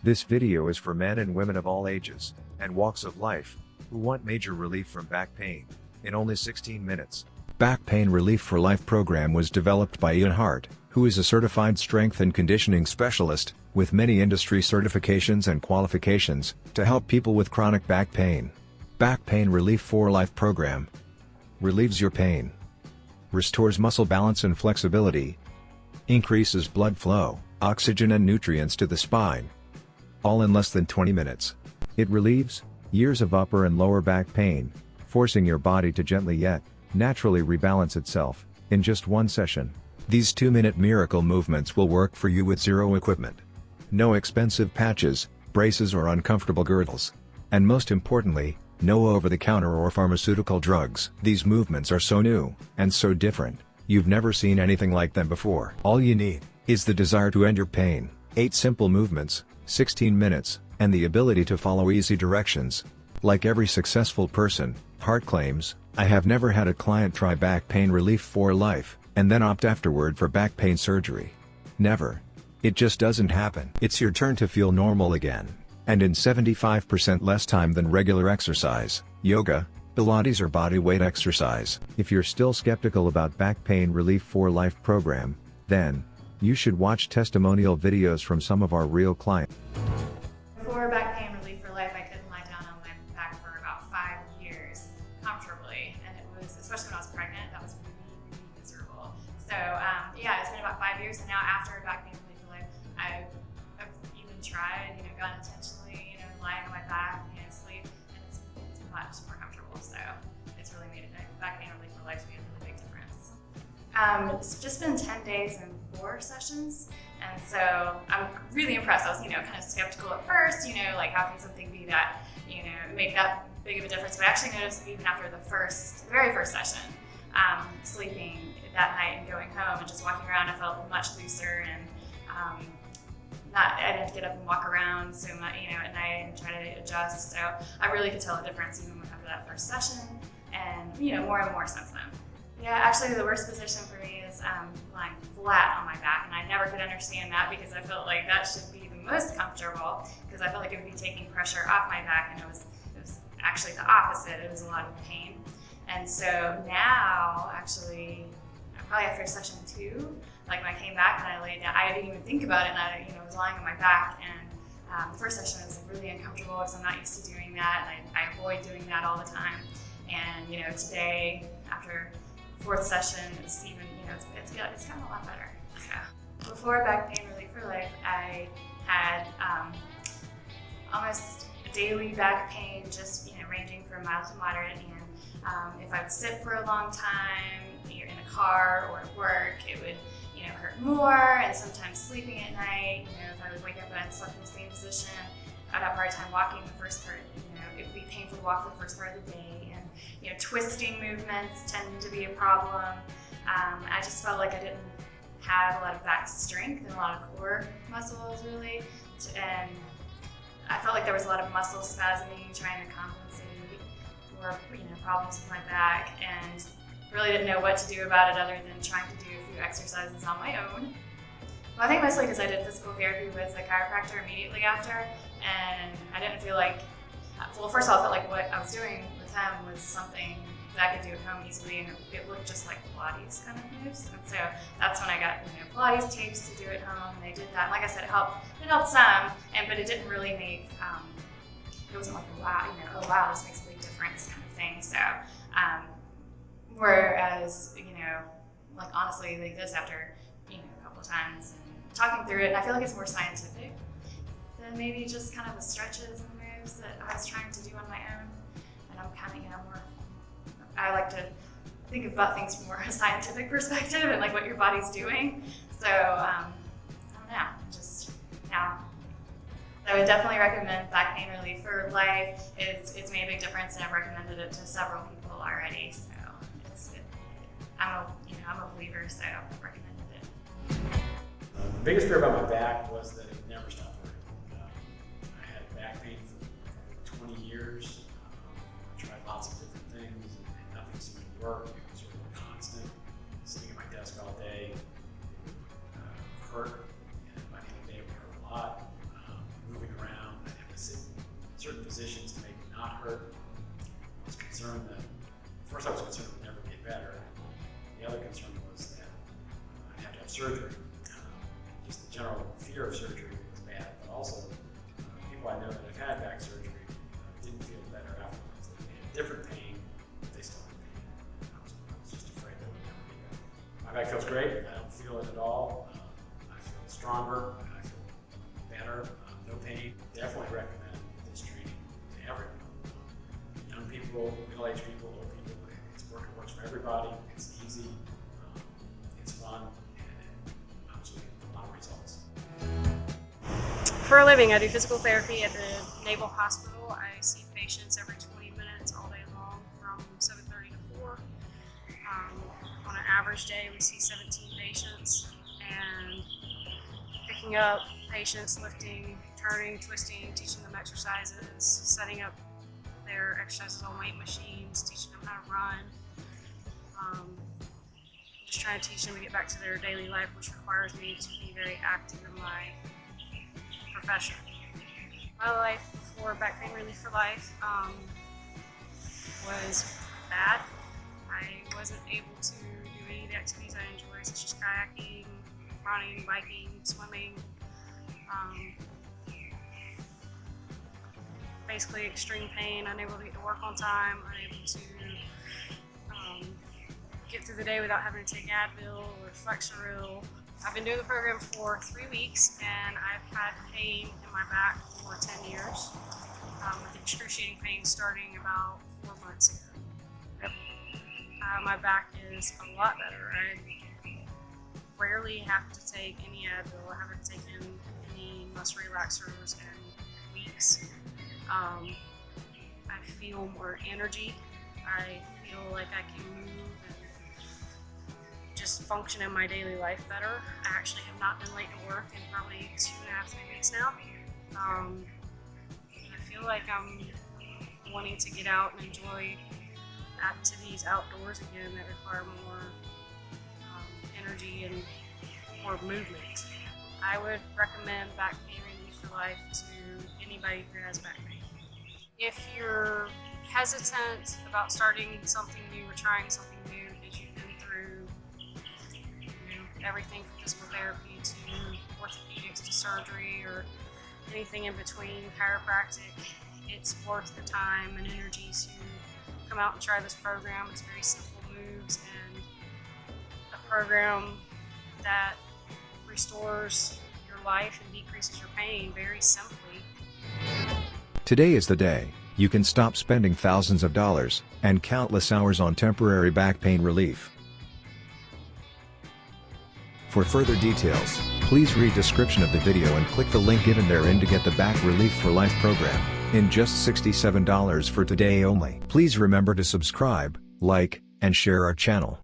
This video is for men and women of all ages and walks of life who want major relief from back pain in only 16 minutes. Back Pain Relief for Life program was developed by Ian Hart, who is a certified strength and conditioning specialist with many industry certifications and qualifications to help people with chronic back pain. Back Pain Relief for Life program relieves your pain, restores muscle balance and flexibility, increases blood flow, oxygen and nutrients to the spine, all in less than 20 minutes. It relieves years of upper and lower back pain, forcing your body to gently yet naturally rebalance itself in just one session. These 2-minute miracle movements will work for you with zero equipment, no expensive patches, braces or uncomfortable girdles, and most importantly, no over-the-counter or pharmaceutical drugs. These movements are so new and so different, you've never seen anything like them before. All you need is the desire to end your pain. 8 simple movements, 16 minutes, and the ability to follow easy directions. Like every successful person, Hart claims, I have never had a client try back pain relief for life and then opt afterward for back pain surgery. Never. It just doesn't happen. It's your turn to feel normal again, and in 75% less time than regular exercise, yoga, Pilates or body weight exercise. If you're still skeptical about Back Pain Relief for Life program, then you should watch testimonial videos from some of our real clients. Before Back Pain Relief for Life, I couldn't lie down on my back for about 5 years comfortably, and it was, especially when I was pregnant, that was really, really miserable. So yeah, it's been about 5 years, and now after Back Pain Relief for Life, I've even tried, gone intentionally, lying on my back, sleep, and it's much more comfortable. So it's really made Back Pain Relief for Life to be a really big difference. It's just been 10 days and 4 sessions, and so I'm really impressed. I was, kind of skeptical at first, like how can something be that, make that big of a difference? But I actually noticed even after the very first session, sleeping that night and going home and just walking around, I felt much looser and I didn't get up and walk around so much, at night and try to adjust. So I really could tell a difference even after that first session, and more and more since then. Yeah, actually the worst position for me is lying flat on my back, and I never could understand that because I felt like that should be the most comfortable because I felt like it would be taking pressure off my back, and it was actually the opposite. It was a lot of pain. And so now, actually, probably after session 2, like when I came back and I laid down, I didn't even think about it, and I was lying on my back, and the first session was really uncomfortable because I'm not used to doing that, and I avoid doing that all the time. And today, after 4th session, it's even, it's gotten a lot better. So before Back Pain Relief for Life, I had almost daily back pain, just ranging from mild to moderate. And if I would sit for a long time, either in a car or at work, it would hurt more. And sometimes sleeping at night, if I would wake up and I'd slept in the same position, I'd have a hard time walking the first part. It would be painful to walk the first part of the day, and twisting movements tend to be a problem. I just felt like I didn't have a lot of back strength and a lot of core muscles really, and I felt like there was a lot of muscle spasming trying to compensate for problems with my back, and really didn't know what to do about it other than trying to do a few exercises on my own. Well, I think mostly because I did physical therapy with a chiropractor immediately after, and I didn't feel like, well, first of all, I felt like what I was doing with him was something that I could do at home easily, and it looked just like Pilates kind of moves. And so that's when I got Pilates tapes to do at home, and they did that. And like I said, it helped some, but it didn't really make, it wasn't like, oh wow, this makes a big difference kind of thing. So, whereas, like honestly, like this after, a couple of times and talking through it, and I feel like it's more scientific than maybe just kind of the stretches and moves that I was trying to do on my own. And I'm kind of, more, I like to think about things from more a scientific perspective and like what your body's doing. So, I don't know, just now. I would definitely recommend Back Pain Relief for Life. It's made a big difference, and I've recommended it to several people already. So I'm a believer, so I've recommended it. The biggest fear about my back was that it never stopped working. I had back pain for 20 years. I tried lots of different things, and nothing seemed to work. It was sort of constant. Sitting at my desk all day, it would hurt, and by the end of the day, it would hurt a lot. Moving around middle-aged people, old people. It works for everybody. It's easy, it's fun, and obviously a lot of results. For a living, I do physical therapy at the Naval Hospital. I see patients every 20 minutes all day long from 7:30 to 4. On an average day, we see 17 patients, and picking up patients, lifting, turning, twisting, teaching them exercises, setting up their exercises on weight machines, teaching them how to run. Just trying to teach them to get back to their daily life, which requires me to be very active in my profession. My life before Back Pain Relief for Life was bad. I wasn't able to do any of the activities I enjoy, such as kayaking, running, biking, swimming. Basically extreme pain, unable to get to work on time, unable to get through the day without having to take Advil or Flexeril. I've been doing the program for 3 weeks, and I've had pain in my back for 10 years, with excruciating pain starting about 4 months ago. Yep. My back is a lot better. I rarely have to take any Advil. I haven't taken any muscle relaxers in weeks. I feel more energy. I feel like I can move and just function in my daily life better. I actually have not been late to work in probably 2.5, 3 weeks now. I feel like I'm wanting to get out and enjoy activities outdoors again that require more energy and more movement. I would recommend Back Pain Relief for Life to anybody who has back pain. If you're hesitant about starting something new or trying something new because you've been through everything from physical therapy to orthopedics to surgery or anything in between, chiropractic, it's worth the time and energy to come out and try this program. It's very simple moves and a program that restores your life and decreases your pain very simply. Today is the day you can stop spending thousands of dollars and countless hours on temporary back pain relief. For further details, please read description of the video and click the link given therein to get the Back Relief for Life program in just $67 for today only. Please remember to subscribe, like, and share our channel.